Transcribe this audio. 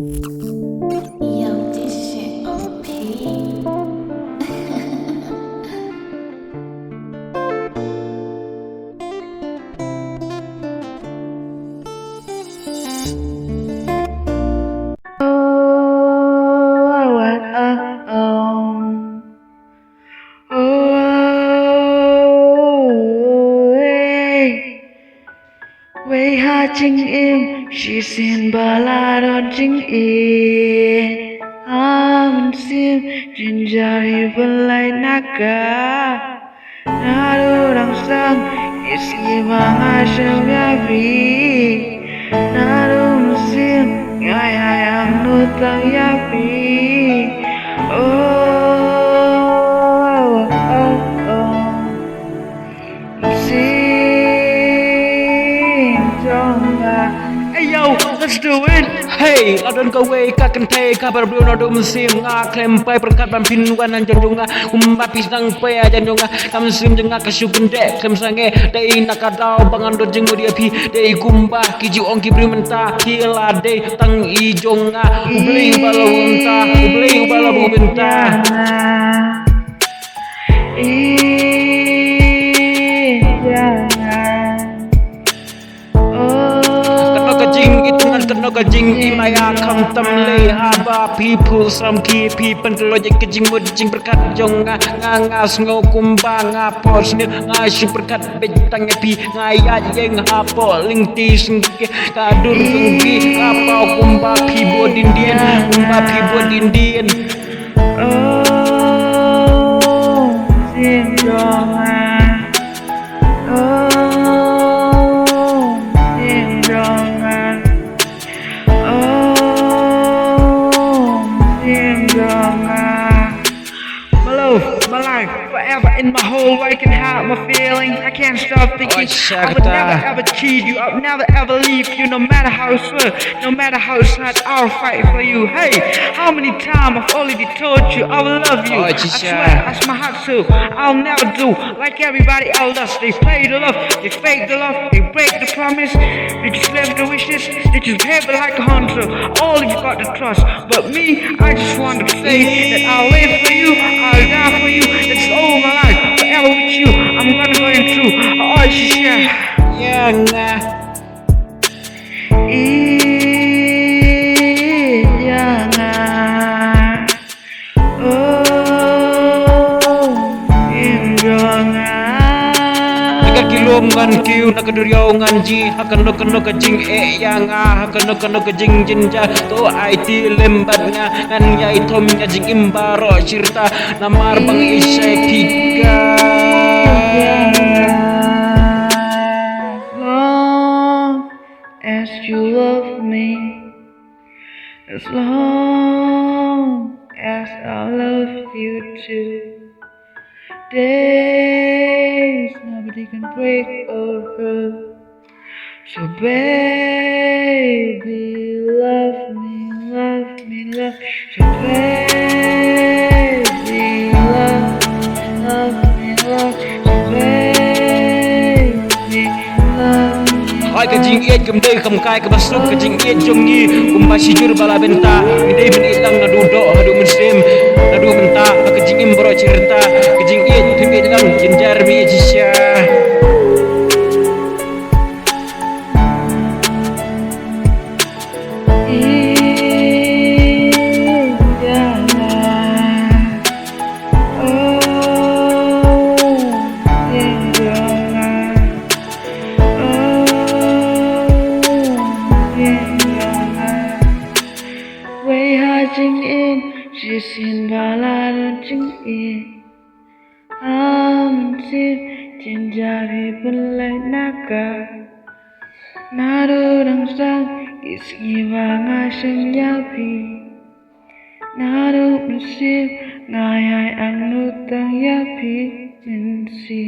Yo, this shit OP. Quê hát chính im chỉ xin bà la đón chính yên mình sim trên jari belai naga nado đằng sang isi mga syabi nado musim ngayang nutang yapi Hey yo, let's do it. Hey, adon ka way ka kan tay kabar bro na dum sim nga klem pai perkat ban pin wan an jonga kumba pisang pe aja jonga kam sim jonga ka syugun de klem sange dei nakadau bangan do jeng dia pi dei kumba kiji ong ki menta kila dei tang i jonga ubling bala unta ubling bala benta Kena kajing imaya kam tam le haba people sam ki pipan lojek kajing mudjing berkat jong ngas ngo kumba ngapo snil ngasy berkat betang pi ngaya jeng hapo ling ti singke kadur genggi apa kumba pi bodindien kumba pi bodindien My life forever in my whole way can hide my feeling. I can't stop thinking I would never ever cheat you. I would never ever leave you, no matter how it's slow, no matter how it's hard. I'll fight for you. Hey, how many times I've already told you I will love you. I swear, that's my heart too. I'll never do like everybody else does. They play the love, they fake the love, they break the promise. They just live the wishes, they just behave like a hunter. All you got to trust, but me, I just want to say that I'll live for you, I'll die for you. That's all my life, forever with you. I'm gonna go through all you share. Kilongan kiu nakaduryaungan ji hakan no kajing yang hakan no kajing jinja to IT lembat nga ngan yai tom nya jing imbaro cerita namar bang isai tiga Long as you love me, as long as I love you too. Days nobody can break or hurt. So baby, love me, love me, love. So baby, love me, love me, love. So baby, love me. Ai kajing iet kem dei kam kai ke basuk kajing iet jongi kum basijur bala benta idei men ilang na dudo hadu muslim nadu benta kajing imbro cerita kajing iet kem ilang jinjar bi jisya Chính em chỉ xin bà la đơn chính em xin trên jari belai naga nado đằng sang isi mga syabi nado musim ngayay ang nutang yapi jinsi